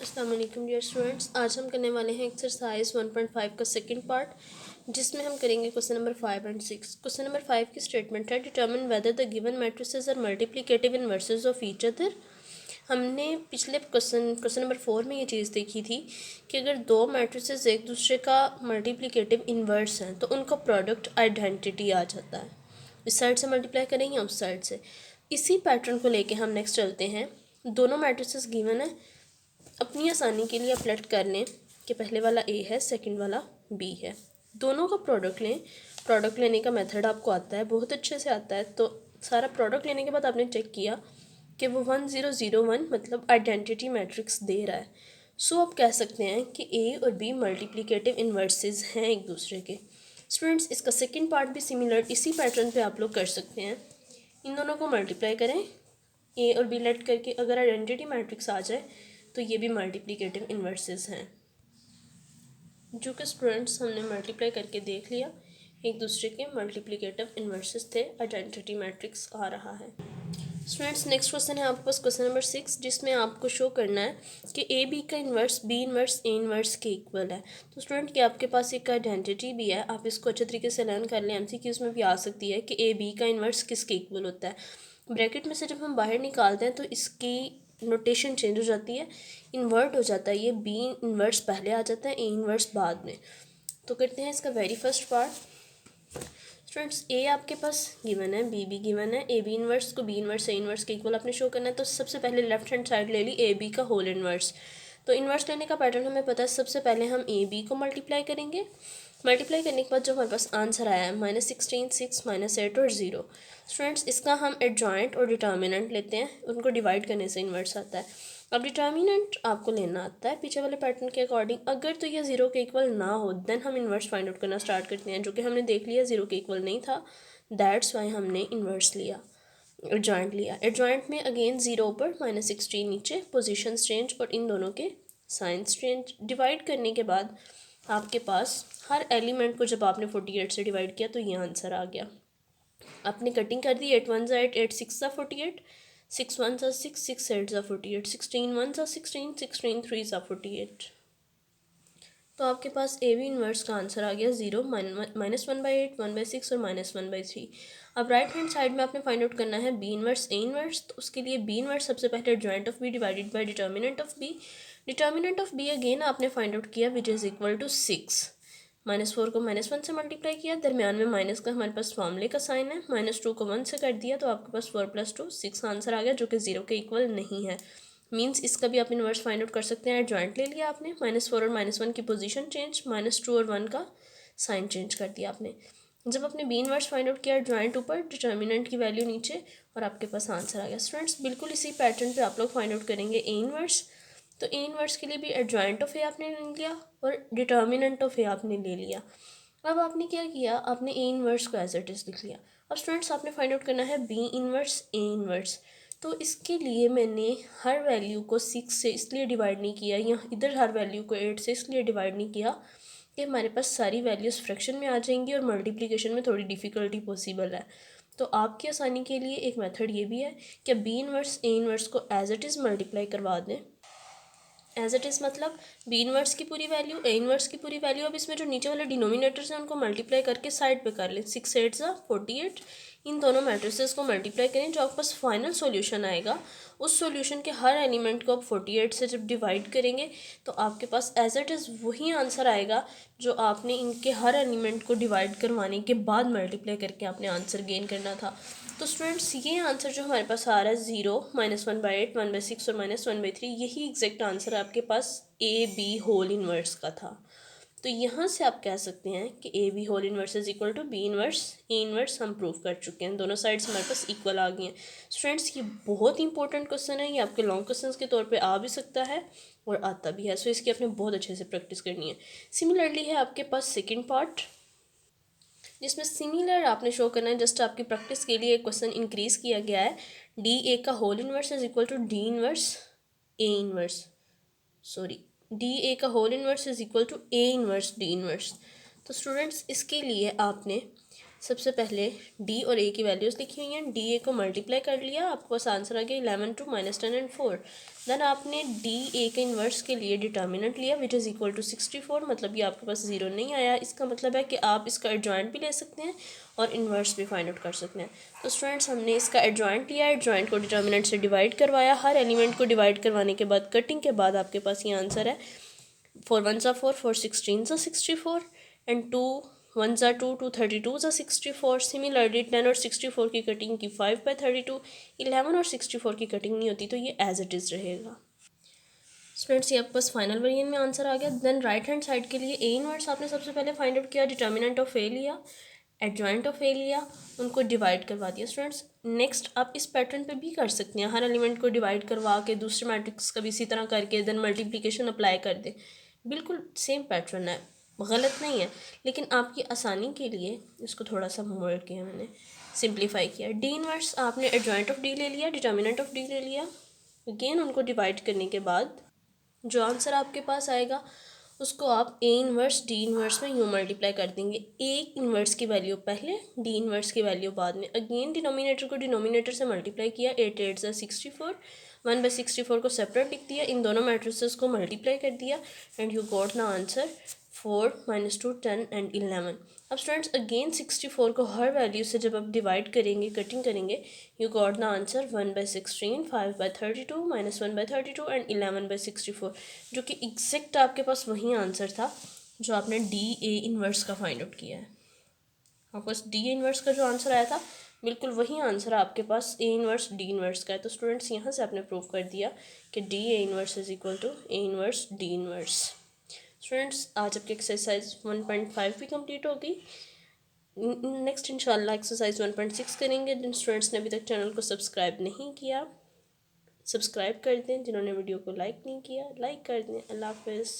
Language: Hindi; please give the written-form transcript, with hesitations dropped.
अस्सलाम वालेकुम डियर स्टूडेंट्स। आज हम करने वाले हैं एक्सरसाइज 1.5 का सेकंड पार्ट, जिसमें हम करेंगे question number 5 and 6। Question number 5 की स्टेटमेंट है, determine whether the given matrices are multiplicative inverses of each other. हमने पिछले क्वेश्चन नंबर 4 में ये चीज़ देखी थी कि अगर दो मैट्रिसेस एक दूसरे का मल्टीप्लिकेटिव इन्वर्स हैं तो उनका प्रोडक्ट आइडेंटिटी आ जाता है। इस साइड से मल्टीप्लाई करेंगे, उस साइड से। इसी पैटर्न को लेके हम नेक्स्ट चलते हैं। दोनों मैट्रिसेस गिवन है, अपनी आसानी के लिए आप लेट कर लें कि पहले वाला ए है, सेकंड वाला बी है। दोनों का प्रोडक्ट लें। प्रोडक्ट लेने का मेथड आपको आता है, बहुत अच्छे से आता है। तो सारा प्रोडक्ट लेने के बाद आपने चेक किया कि वो 1001 मतलब आइडेंटिटी मैट्रिक्स दे रहा है। सो आप कह सकते हैं कि ए और बी मल्टीप्लिकेटिव इन्वर्सेस हैं एक दूसरे के। स्टूडेंट्स, इसका सेकंड पार्ट भी सिमिलर इसी पैटर्न पे आप लोग कर सकते हैं। इन दोनों को मल्टीप्लाई करें, ए और बी लेट करके अगर आइडेंटिटी मैट्रिक्स आ जाए तो ये भी मल्टीप्लिकेटिव इन्वर्सेस हैं। जो कि स्टूडेंट्स हमने मल्टीप्लाई करके देख लिया, एक दूसरे के मल्टीप्लिकेटिव इन्वर्सेस थे, आइडेंटिटी मैट्रिक्स आ रहा है। स्टूडेंट्स, नेक्स्ट क्वेश्चन है आपके पास क्वेश्चन नंबर 6, जिसमें आपको शो करना है कि ए बी का inverse B inverse A inverse के इक्वल है। तो स्टूडेंट, कि आपके पास एक आइडेंटिटी भी है, आप इसको अच्छे तरीके से लर्न कर लें। एमसीक्यूज में भी आ सकती है कि ए बी का इन्वर्स किसके इक्वल होता है। ब्रैकेट में से जब हम बाहर निकालते हैं तो इसकी नोटेशन चेंज हो जाती है, इन्वर्ट हो जाता है। ये बी इन्वर्स पहले आ जाता है, ए इन्वर्स बाद में। तो करते हैं इसका वेरी फर्स्ट पार्ट। स्टूडेंट्स, ए आपके पास गिवन है, बी भी गिवन है। ए बी इन्वर्स को बी इन्वर्स ए इन्वर्स के इक्वल आपने शो करना है। तो सबसे पहले लेफ्ट हैंड साइड ले ली ए बी का होल इन्वर्स। तो इन्वर्स लेने का पैटर्न हमें पता है। सबसे पहले हम ए बी को मल्टीप्लाई करेंगे। मल्टीप्लाई करने के बाद जो हमारे पास आंसर आया है -16, 6, -8 और 0। स्टूडेंट्स, इसका हम एडजॉइंट और डिटर्मिनेंट लेते हैं, उनको डिवाइड करने से इन्वर्स आता है। अब डिटर्मिनेंट आपको लेना आता है पीछे वाले पैटर्न के अकॉर्डिंग। अगर तो ये 0 के इक्वल ना हो देन हम इन्वर्स फाइंड आउट करना स्टार्ट करते हैं, जो कि हमने देख लिया 0 के इक्वल नहीं था। दैट्स वाई हमने इन्वर्स लिया, एडजॉइंट लिया। एडजॉइंट में अगेन 0 ऊपर -16 नीचे, पोजिशन चेंज और इन दोनों के साइंस चेंज। डिवाइड करने के बाद आपके पास हर एलिमेंट को जब आपने 48 से डिवाइड किया तो ये आंसर आ गया। आपने कटिंग कर दी, 8 1 8, 8 6 48, 6 1 6, 6 8 48, 16 1 16, 16 3 48। तो आपके पास ए बी इन्वर्स का आंसर आ गया 0, -1/8, 1/6 और -1/3। अब राइट हैंड साइड में आपने फाइंड आउट करना है बी इन्वर्स ए इन्वर्स। तो उसके लिए बी इन्वर्स सबसे पहले joint of B divided by determinant of B. Determinant of B again आपने फाइंड आउट किया, विच इज़ इक्वल टू 6। -4 को -1 से मल्टीप्लाई किया, दरमियान में माइनस का हमारे पास फॉर्मूले का साइन है। -2 को 1 से कर दिया तो आपके पास 4 + 2 6 आंसर आ गया, जो कि 0 के इक्वल नहीं है। मीन्स इसका भी आप इन्वर्स फाइंड आउट कर सकते हैं। जॉइंट ले लिया आपने, -4 और -1 की पोजीशन चेंज, -2 और 1 का साइन चेंज कर दिया आपने। जब आपने बी इन्वर्स फाइंड आउट किया, जॉइंट ऊपर, डिटर्मिनेंट की वैल्यू नीचे, और आपके पास आंसर आ गया। स्टूडेंट्स, बिल्कुल इसी पैटर्न पे आप लोग फाइंड आउट करेंगे ए इन्वर्स। तो ए इन्वर्स के लिए भी एडजॉइंट ऑफ ए आपने ले लिया और डिटर्मिनेंट ऑफ ए आपने ले लिया। अब आपने क्या किया, आपने ए इन्वर्स को एज इट इज़ लिख लिया। अब स्टूडेंट्स, आपने फाइंड आउट करना है बी इन्वर्स ए इन्वर्स। तो इसके लिए मैंने हर वैल्यू को 6 से इसलिए डिवाइड नहीं किया, या इधर हर वैल्यू को 8 से इसलिए डिवाइड नहीं किया कि हमारे पास सारी वैल्यूज़ फ्रैक्शन में आ जाएंगी और मल्टीप्लिकेशन में थोड़ी डिफ़िकल्टी पॉसिबल है। तो आपकी आसानी के लिए एक मेथड ये भी है कि बी इन्वर्स ए इन्वर्स को एज इट इज़ मल्टीप्लाई करवा दें। एज इट इज़ मतलब बी इन्वर्स की पूरी वैल्यू, ए इन्वर्स की पूरी वैल्यू। अब इसमें जो नीचे वाले डिनोमिनेटर्स हैं उनको मल्टीप्लाई करके साइड पे कर लें। 6 8 48, इन दोनों मैट्रिसेस को मल्टीप्लाई करें। जो आपके पास फाइनल सॉल्यूशन आएगा, उस सॉल्यूशन के हर एलिमेंट को आप 48 से जब डिवाइड करेंगे तो आपके पास एज इट इज़ वही आंसर आएगा जो आपने इनके हर एलिमेंट को डिवाइड करवाने के बाद मल्टीप्लाई करके आपने आंसर गेन करना था। तो स्टूडेंट्स, ये आंसर जो हमारे पास आ रहा है 0, -1/8, 1/6 और -1/3, यही एग्जैक्ट आंसर आपके पास ए बी होल इन्वर्स का था। तो यहाँ से आप कह सकते हैं कि A B whole inverse is equal to B inverse A inverse हम प्रूव कर चुके हैं। दोनों साइड्स हमारे पास इक्वल आ गई हैं। स्टूडेंट्स, ये बहुत इंपॉर्टेंट क्वेश्चन है, ये आपके लॉन्ग क्वेश्चन के तौर पे आ भी सकता है और आता भी है। सो इसकी आपने बहुत अच्छे से प्रैक्टिस करनी है। सिमिलरली है आपके पास सेकेंड पार्ट, जिसमें सिमिलर आपने शो करना है। जस्ट आपकी प्रैक्टिस के लिए एक क्वेश्चन इंक्रीज किया गया है। डी ए का whole inverse is equal to D inverse A inverse, sorry, D A का whole inverse is equal to A inverse D inverse. तो स्टूडेंट्स, इसके लिए आपने सबसे पहले डी और ए की वैल्यूज़ लिखी हुई हैं। डी ए को मल्टीप्लाई कर लिया, आपके पास आंसर आ गया 11 2 -10 and 4। देन आपने डी ए के इन्वर्स के लिए डिटर्मिनेंट लिया विच इज़ इक्वल टू 64, मतलब ये आपके पास ज़ीरो नहीं आया। इसका मतलब है कि आप इसका एडजॉइंट भी ले सकते हैं और इन्वर्स भी फाइंड आउट कर सकते हैं। तो स्टूडेंट्स हमने इसका एडजॉइंट लिया, एडजॉइंट को डिटर्मिनेंट से डिवाइड करवाया। हर एलिमेंट को डिवाइड करवाने के बाद कटिंग के बाद आपके पास ये आंसर है 4 1s are 4, 4 16s are 64 and 2 1s are 2, 2 32s are 64। Similarly 10 और 64 की कटिंग की 5/32, 11 और 64 की कटिंग नहीं होती, तो ये एज इट इज़ रहेगा। स्टूडेंट्स ये आपके पास फाइनल वेरिएंट में आंसर आ गया। देन राइट हैंड साइड के लिए ए इनवर्स आपने सबसे पहले फाइंड आउट किया, डिटर्मिनेंट ऑफ ए लिया, एडजॉइंट ऑफ ए लिया, उनको डिवाइड करवा दिया। स्टूडेंट्स नेक्स्ट आप इस पैटर्न पे भी कर सकते हैं, हर एलिमेंट को डिवाइड करवा के दूसरे मैट्रिक्स का भी इसी तरह करके देन मल्टीप्लिकेशन अप्लाई कर दें। बिल्कुल सेम पैटर्न है, गलत नहीं है, लेकिन आपकी आसानी के लिए इसको थोड़ा सा मोल्ड किया मैंने, सिंप्लीफाई किया। डी इनवर्स आपने एडजॉइंट ऑफ डी ले लिया, डिटर्मिनेंट ऑफ डी ले लिया, अगेन उनको डिवाइड करने के बाद जो आंसर आपके पास आएगा उसको आप ए इनवर्स डी इनवर्स में यूँ मल्टीप्लाई कर देंगे। ए इनवर्स की वैल्यू पहले, डी इनवर्स की वैल्यू बाद में। अगेन डिनोमिनेटर को डिनोमिनेटर से मल्टीप्लाई किया, 8 8 64, 1/64 को सेपरेट लिख दिया, इन दोनों मैट्रिसेस को मल्टीप्लाई कर दिया and you got the answer 4 -2 10 and 11। अब स्टूडेंट्स अगेन 64 को हर वैल्यू से जब आप डिवाइड करेंगे, कटिंग करेंगे, you got the answer 1/16, 5/32, -1/32 and 11/64, जो कि एग्जैक्ट आपके पास वही आंसर था जो आपने डी ए इन्वर्स का फाइंड आउट किया है। आपके पास डी ए इन्वर्स का जो आंसर आया था बिल्कुल वही आंसर आपके पास ए इन्वर्स डी इन्वर्स का है। तो स्टूडेंट्स यहाँ से आपने प्रूव कर दिया कि D A inverse is equal to A inverse D inverse. Students आज आपकी एक्सरसाइज 1.5 भी कंप्लीट हो गई। नेक्स्ट इंशाल्लाह एक्सरसाइज 1.6 करेंगे। जिन स्टूडेंट्स ने अभी तक चैनल को सब्सक्राइब नहीं किया, सब्सक्राइब कर दें। जिन्होंने वीडियो को लाइक नहीं किया, लाइक कर दें। अल्लाह हाफिज़।